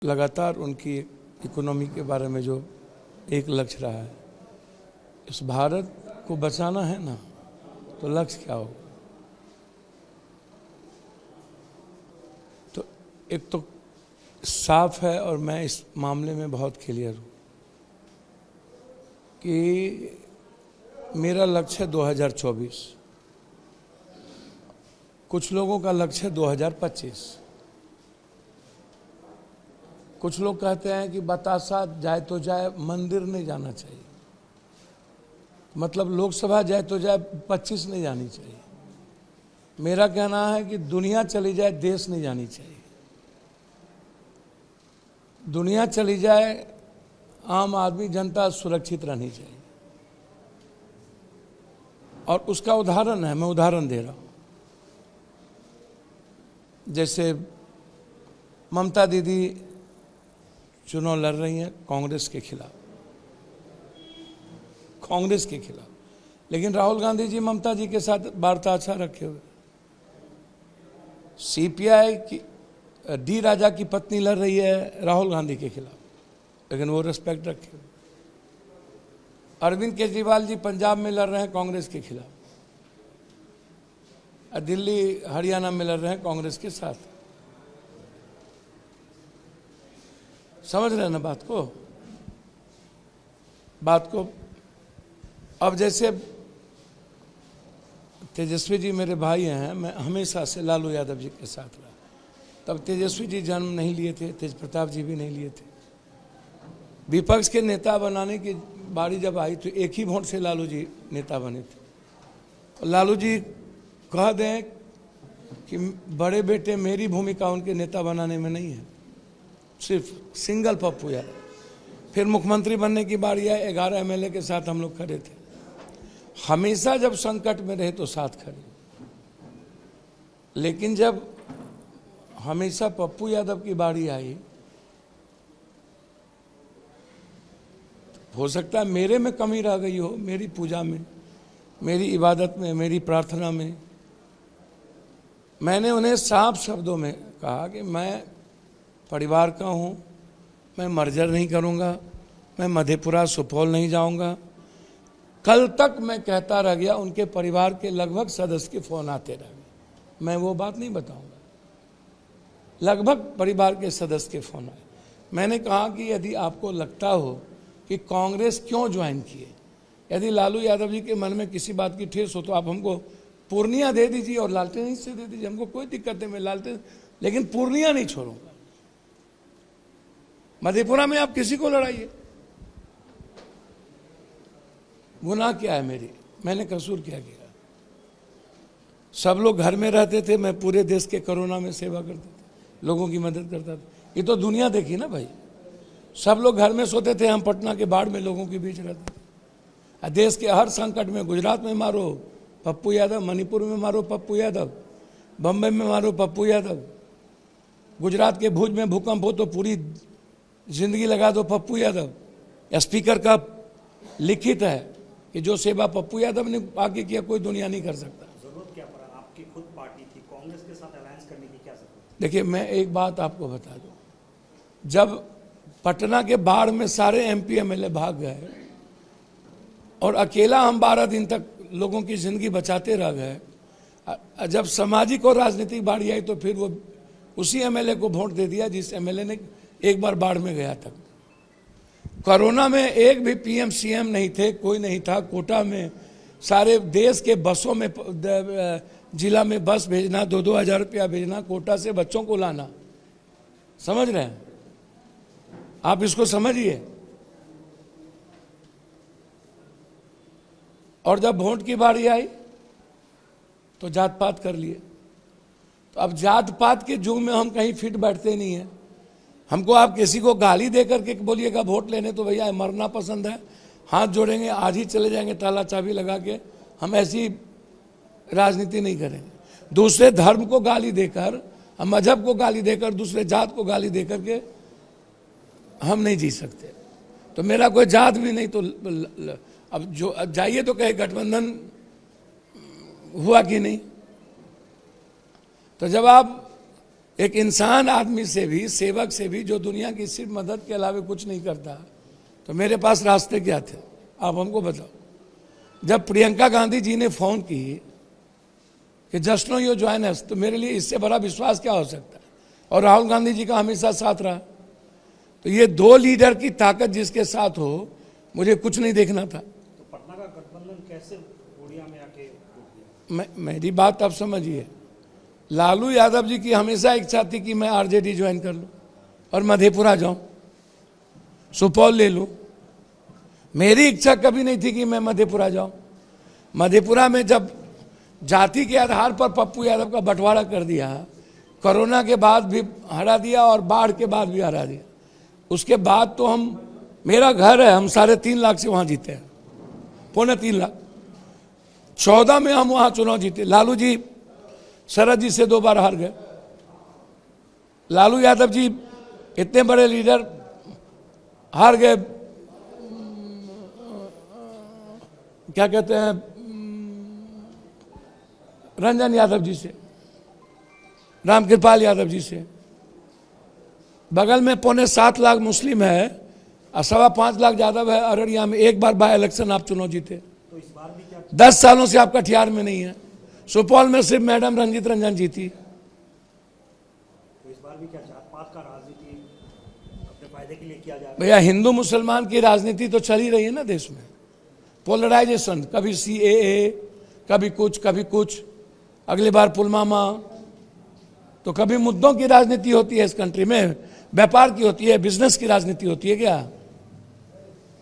लगातार उनकी इकोनॉमी के बारे में जो एक लक्ष्य रहा है, इस भारत को बचाना है ना, तो लक्ष्य क्या होगा? तो एक तो साफ है और मैं इस मामले में बहुत क्लियर हूँ कि मेरा लक्ष्य है 2024, कुछ लोगों का लक्ष्य है 2025। कुछ लोग कहते हैं कि बतासा जाए तो जाए, मंदिर नहीं जाना चाहिए, मतलब लोकसभा जाए तो जाए, 25 नहीं जानी चाहिए। मेरा कहना है कि दुनिया चली जाए, देश नहीं जानी चाहिए। दुनिया चली जाए, आम आदमी जनता सुरक्षित रहनी चाहिए। और उसका उदाहरण है, मैं उदाहरण दे रहा हूं। जैसे ममता दीदी चुनाव लड़ रही हैं कांग्रेस के खिलाफ, लेकिन राहुल गांधी जी ममता जी के साथ वार्ता अच्छा रखे हुए। सीपीआई की डी राजा की पत्नी लड़ रही है राहुल गांधी के खिलाफ, लेकिन वो रिस्पेक्ट रखे हुए। अरविंद केजरीवाल जी पंजाब में लड़ रहे हैं कांग्रेस के खिलाफ, दिल्ली हरियाणा में लड़ रहे हैं कांग्रेस के साथ। समझ रहे हैं ना बात को? अब जैसे तेजस्वी जी मेरे भाई हैं, मैं हमेशा से लालू यादव जी के साथ रहा। तब तेजस्वी जी जन्म नहीं लिए थे, तेज प्रताप जी भी नहीं लिए थे। विपक्ष के नेता बनाने की बारी जब आई तो एक ही वोट से लालू जी नेता बने थे। और लालू जी कह दें कि बड़े बेटे मेरी भूमिका उनके नेता बनाने में नहीं है, सिर्फ सिंगल पप्पू यादव। फिर मुख्यमंत्री बनने की बारी आई, 11 एमएलए के साथ हम लोग खड़े थे। हमेशा जब संकट में रहे तो साथ खड़े, लेकिन जब हमेशा पप्पू यादव की बारी आई, हो सकता है मेरे में कमी रह गई हो, मेरी पूजा में, मेरी इबादत में, मेरी प्रार्थना में। मैंने उन्हें साफ शब्दों में कहा कि मैं परिवार का हूँ, मैं मर्जर नहीं करूँगा, मैं मधेपुरा सुपौल नहीं जाऊँगा। कल तक मैं कहता रह गया, उनके परिवार के लगभग सदस्य के फ़ोन आते रह गए। मैं वो बात नहीं बताऊँगा, लगभग परिवार के सदस्य के फ़ोन आए। मैंने कहा कि यदि आपको लगता हो कि कांग्रेस क्यों ज्वाइन किए, यदि लालू यादव जी के मन में किसी बात की ठेस हो तो आप हमको पूर्णिया दे दीजिए और लालटेन हिस्से दे दीजिए, हमको कोई दिक्कत नहीं, मैं लालटेन, लेकिन पूर्णिया नहीं छोड़ूंगा। मधेपुरा में आप किसी को लड़ाइए, गुनाह क्या है मेरी, मैंने कसूर क्या किया? सब लोग घर में रहते थे, मैं पूरे देश के कोरोना में सेवा करता था, लोगों की मदद करता था। ये तो दुनिया देखी ना भाई, सब लोग घर में सोते थे, हम पटना के बाढ़ में लोगों के बीच रहते थे। देश के हर संकट में, गुजरात में मारो पप्पू यादव, मणिपुर में मारो पप्पू यादव, बम्बई में मारो पप्पू यादव, गुजरात के भुज में भूकंप हो तो पूरी जिंदगी लगा दो पप्पू यादव। स्पीकर का लिखित है कि जो सेवा पप्पू यादव ने आगे किया कोई दुनिया नहीं कर सकता। जरूरत क्या पड़ा? आपकी खुद पार्टी थी, कांग्रेस के साथ अलायंस करने की क्या जरूरत? देखिए, मैं एक बात आपको बता दूं, जब पटना के बाढ़ में सारे एमपी एमएलए भाग गए और अकेला हम 12 दिन तक लोगों की जिंदगी बचाते रह गए, जब सामाजिक और राजनीतिक बाढ़ आई तो फिर वो उसी एमएलए को वोट दे दिया जिस एमएलए ने एक बार बाढ़ में गया था। कोरोना में एक भी पीएम सीएम नहीं थे, कोई नहीं था। कोटा में सारे देश के बसों में, जिला में बस भेजना, 2-2 हज़ार रुपया भेजना, कोटा से बच्चों को लाना। समझ रहे हैं आप? इसको समझिए। और जब वोट की बारी आई तो जात पात कर लिए। तो अब जात पात के युग में हम कहीं फिट बैठते नहीं है। हमको आप किसी को गाली दे करके बोलिएगा वोट लेने, तो भैया मरना पसंद है, हाथ जोड़ेंगे, आज ही चले जाएंगे ताला चाबी लगा के। हम ऐसी राजनीति नहीं करेंगे। दूसरे धर्म को गाली देकर, मजहब को गाली देकर, दूसरे जात को गाली देकर के हम नहीं जी सकते। तो मेरा कोई जात भी नहीं, तो अब जो जाइए तो कहे गठबंधन हुआ कि नहीं। तो जब आप एक इंसान आदमी से भी, सेवक से भी, जो दुनिया की सिर्फ मदद के अलावा कुछ नहीं करता, तो मेरे पास रास्ते क्या थे आप हमको बताओ। जब प्रियंका गांधी जी ने फोन की कि just know you join us, तो मेरे लिए इससे बड़ा विश्वास क्या हो सकता है। और राहुल गांधी जी का हमेशा साथ रहा। तो ये दो लीडर की ताकत जिसके साथ हो, मुझे कुछ नहीं देखना था। तो पटना का गठबंधन कैसे उड़िया में आके टूट गया? मेरी बात आप समझिए, लालू यादव जी की हमेशा इच्छा थी कि मैं आरजेडी ज्वाइन कर लूं और मधेपुरा जाऊं, सुपौल ले लूं। मेरी इच्छा कभी नहीं थी कि मैं मधेपुरा जाऊं। मधेपुरा में जब जाति के आधार पर पप्पू यादव का बंटवारा कर दिया, कोरोना के बाद भी हरा दिया और बाढ़ के बाद भी हरा दिया, उसके बाद तो मेरा घर है, हम 3.5 लाख से वहां जीते हैं, 3.25 लाख। 14 में हम वहां चुनाव जीते। लालू जी शरद जी से 2 बार हार गए। लालू यादव जी इतने बड़े लीडर हार गए, क्या कहते हैं, रंजन यादव जी से, रामकृपाल यादव जी से। बगल में 7.25 लाख मुस्लिम है और 5.25 लाख यादव है। अररिया में एक बार बाय इलेक्शन आप चुनाव जीते। तो इस बार भी क्या? 10 सालों से आप कटिहार में नहीं है। सुपौल में सिर्फ मैडम रंजीत रंजन जीती। तो इस बार भी क्या जात पात का राजनीति अपने फायदे के लिए किया जा रहा है? भैया, हिंदू मुसलमान की राजनीति तो चल ही रही है ना देश में। पोलराइजेशन, कभी CAA, कभी कुछ, अगली बार पुलवामा। तो कभी मुद्दों की राजनीति होती है इस कंट्री में, व्यापार की होती है, बिजनेस की राजनीति होती है क्या?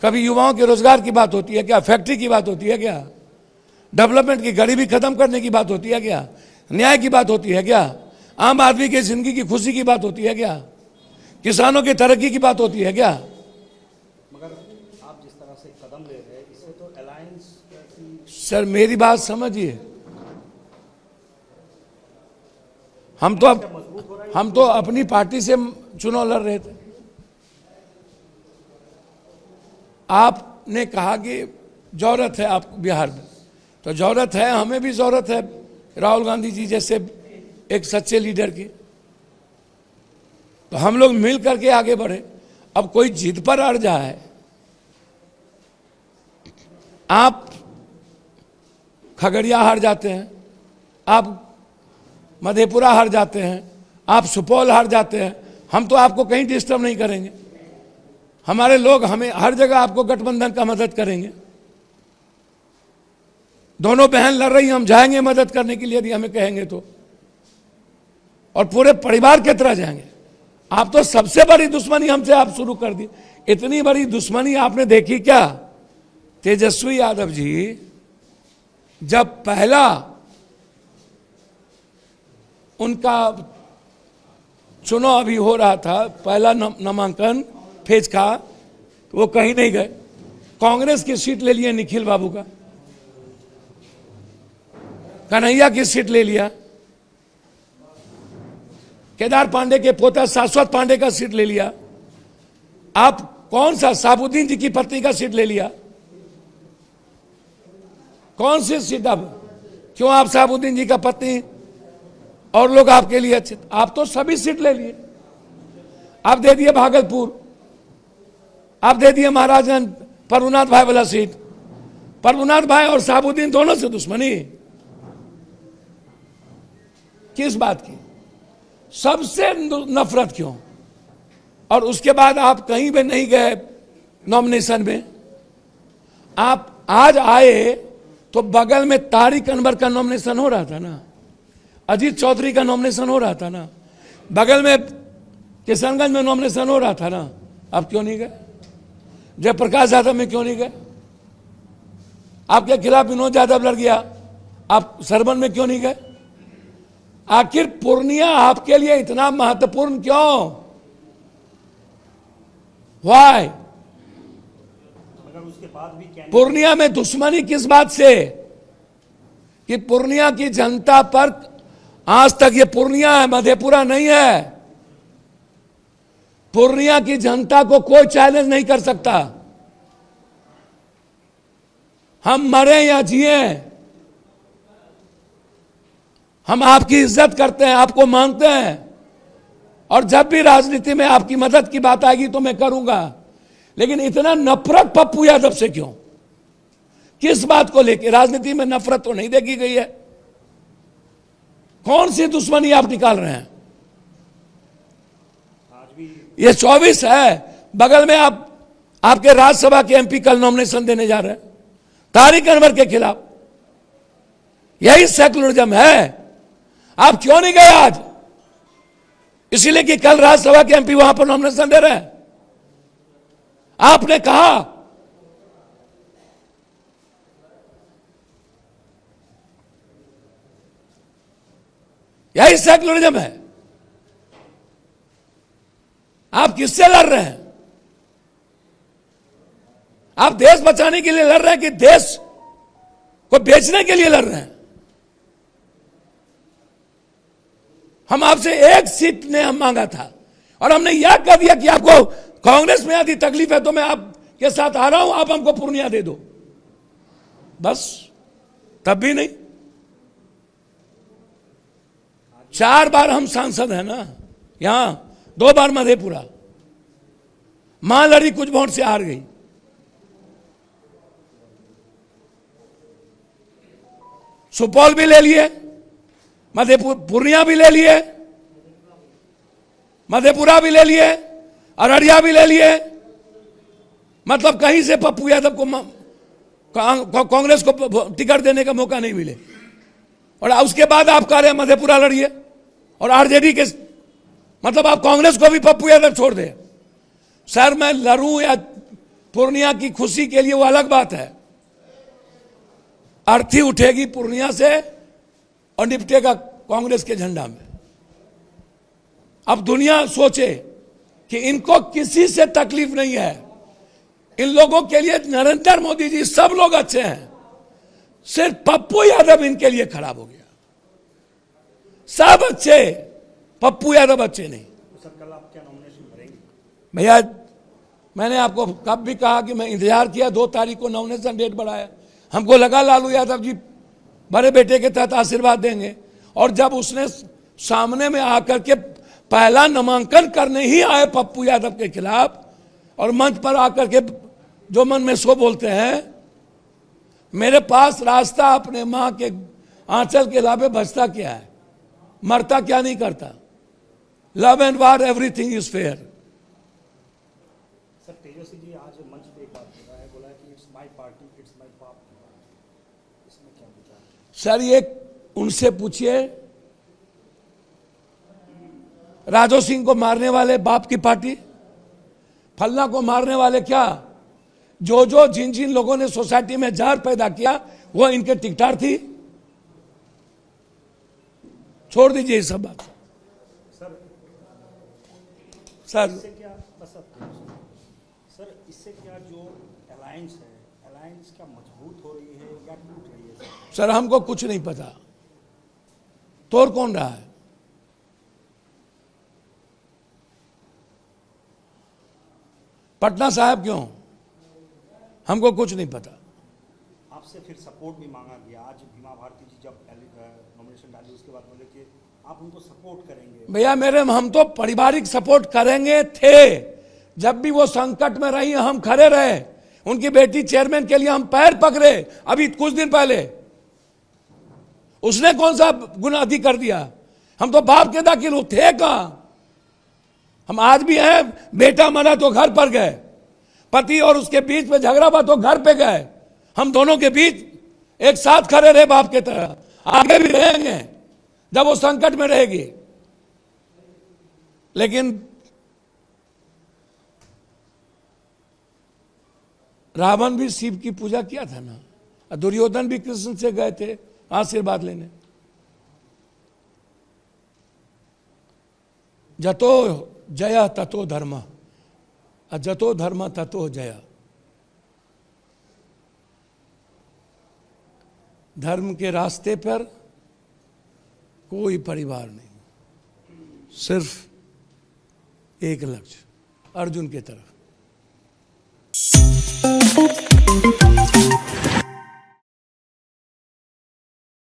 कभी युवाओं के रोजगार की बात होती है क्या? फैक्ट्री की बात होती है क्या? डेवलपमेंट की, गरीबी खत्म करने की बात होती है क्या? न्याय की बात होती है क्या? आम आदमी की जिंदगी की खुशी की बात होती है क्या? किसानों की तरक्की की बात होती है क्या? मगर आप जिस तरह से कदम ले रहे हैं, इससे तो अलायंस की सर मेरी बात समझिए, हम तो अपनी पार्टी से चुनाव लड़ रहे थे। आपने कहा कि जरूरत है आपको बिहार में, तो जरूरत है, हमें भी जरूरत है राहुल गांधी जी जैसे एक सच्चे लीडर की। तो हम लोग मिल करके आगे बढ़े। अब कोई जिद पर अड़ जाए, आप खगड़िया हार जाते हैं, आप मधेपुरा हार जाते हैं, आप सुपौल हार जाते हैं, हम तो आपको कहीं डिस्टर्ब नहीं करेंगे। हमारे लोग हमें हर जगह आपको गठबंधन का मदद करेंगे। दोनों बहन लड़ रही, हम जाएंगे मदद करने के लिए यदि हमें कहेंगे तो, और पूरे परिवार की तरह जाएंगे। आप तो सबसे बड़ी दुश्मनी हमसे आप शुरू कर दी। इतनी बड़ी दुश्मनी आपने देखी क्या? तेजस्वी यादव जी जब पहला उनका चुनाव अभी हो रहा था, पहला नामांकन फेज का, वो कहीं नहीं गए। कांग्रेस की सीट ले लिए निखिल बाबू का, कन्हैया की सीट ले लिया, केदार पांडे के पोता शाश्वत पांडे का सीट ले लिया। आप कौन सा, साबुद्दीन जी की पत्नी का सीट ले लिया। कौन सी सीट? अब क्यों आप साबुद्दीन जी का पत्नी और लोग आपके लिए अच्छे? आप तो सभी सीट ले लिए। आप दे दिए भागलपुर, आप दे दिए महाराजगंज, प्रभुनाथ भाई वाला सीट। प्रभुनाथ भाई और साबुद्दीन दोनों से दुश्मनी किस बात की? सबसे नफरत क्यों? और उसके बाद आप कहीं भी नहीं गए नॉमिनेशन में। आप आज आए तो बगल में तारिक अनवर का नॉमिनेशन हो रहा था ना, अजीत चौधरी का नॉमिनेशन हो रहा था ना, बगल में किशनगंज में नॉमिनेशन हो रहा था ना। आप क्यों नहीं गए? जयप्रकाश यादव में क्यों नहीं गए? आपके खिलाफ विनोद यादव लड़ गया, आप सरवन में क्यों नहीं गए? आखिर पूर्णिया आपके लिए इतना महत्वपूर्ण क्यों? वाई? मगर उसके बाद भी क्या पूर्णिया में दुश्मनी किस बात से? कि पूर्णिया की जनता पर आज तक, ये पूर्णिया है, मधेपुरा नहीं है, पूर्णिया की जनता को कोई चैलेंज नहीं कर सकता। हम मरे या जिए, हम आपकी इज्जत करते हैं, आपको मानते हैं, और जब भी राजनीति में आपकी मदद की बात आएगी तो मैं करूंगा, लेकिन इतना नफरत पप्पू यादव से क्यों? किस बात को लेकर? राजनीति में नफरत तो नहीं देखी गई है। कौन सी दुश्मनी आप निकाल रहे हैं? आज भी ये 24 है, बगल में आपके राज्यसभा के एमपी कल नॉमिनेशन देने जा रहे हैं तारिक अनवर के खिलाफ। यही सेकुलरिज्म है। आप क्यों नहीं गए आज? इसीलिए कि कल राज्यसभा के एमपी वहां पर नॉमिनेशन दे रहे हैं। आपने कहा यही सेकुलरिज्म है। आप किससे लड़ रहे हैं? आप देश बचाने के लिए लड़ रहे हैं कि देश को बेचने के लिए लड़ रहे हैं? हम आपसे एक सीट ने हम मांगा था और हमने यह कह दिया कि आपको कांग्रेस में यदि तकलीफ है तो मैं आपके साथ आ रहा हूं, आप हमको पूर्णिया दे दो। बस तब भी नहीं। 4 बार हम सांसद हैं ना, यहां 2 बार मधेपुरा। मां लड़ी, कुछ वोट से हार गई। सुपौल भी ले लिए, पूर्णिया भी ले लिए, मधेपुरा भी ले लिए, अररिया भी ले लिए। मतलब कहीं से पप्पू यादव को कांग्रेस को टिकट देने का मौका नहीं मिले। और उसके बाद आप कह रहे हैं मधेपुरा लड़िए और आरजेडी के, मतलब आप कांग्रेस को भी पप्पू यादव छोड़ दे। सर मैं लड़ूं या पूर्णिया की खुशी के लिए वो अलग बात है। अर्थी उठेगी पूर्णिया से और निपटेगा कांग्रेस के झंडा में। अब दुनिया सोचे कि इनको किसी से तकलीफ नहीं है। इन लोगों के लिए नरेंद्र मोदी जी सब लोग अच्छे हैं, सिर्फ पप्पू यादव इनके लिए खराब हो गया। सब अच्छे, पप्पू यादव अच्छे नहीं। सर कल आप क्या नॉमिनेशन भरेंगे? भैया मैंने आपको कब भी कहा कि मैं इंतजार किया, 2 तारीख को नॉमिनेशन डेट बढ़ाया। हमको लगा लालू यादव जी बड़े बेटे के तहत आशीर्वाद देंगे, और जब उसने सामने में आकर के पहला नामांकन करने ही आए पप्पू यादव के खिलाफ और मंच पर आकर के जो मन में सो बोलते हैं, मेरे पास रास्ता अपने मां के आंचल के अलावे बचता क्या है, मरता क्या नहीं करता। Love and war everything is fair. Sir Tejashwi ji आज मंच पे एक बात बोला है कि it's my party, it's my pop. इसमें क्या विचार है? सर ये उनसे पूछिए, राजो सिंह को मारने वाले बाप की पार्टी, फलना को मारने वाले क्या, जो जिन जिन लोगों ने सोसाइटी में जहर पैदा किया वो इनके टिकटार थी। छोड़ दीजिए ये सब बात। सर इससे क्या सर इससे क्या जो अलायंस है, अलायंस क्या मजबूत हो रही है या टूट रही है? सर हमको कुछ नहीं पता, तोड़ कौन रहा है। पटना साहब क्यों, हमको कुछ नहीं पता। आपसे फिर सपोर्ट भी मांगा गया। आज भीमा भारती जी जब नॉमिनेशन डाली उसके बाद बोले कि आप उनको सपोर्ट करेंगे। भैया हम तो पारिवारिक सपोर्ट करेंगे थे, जब भी वो संकट में रही हम खड़े रहे। उनकी बेटी चेयरमैन के लिए हम पैर पकड़े। अभी कुछ दिन पहले उसने कौन सा गुनाह अधिक कर दिया? हम तो बाप के दाखिल थे कहां। हम आज भी हैं, बेटा मरा तो घर पर गए, पति और उसके बीच में झगड़ा हुआ तो घर पे गए। हम दोनों के बीच एक साथ खड़े रहे बाप के तरह, आगे भी रहेंगे जब वो संकट में रहेगी। लेकिन रावण भी शिव की पूजा किया था ना, दुर्योधन भी कृष्ण से गए थे आशीर्वाद लेने। जतो जय ततो धर्म, जतो धर्म ततो जय। धर्म के रास्ते पर कोई परिवार नहीं, सिर्फ एक लक्ष्य, अर्जुन की तरफ।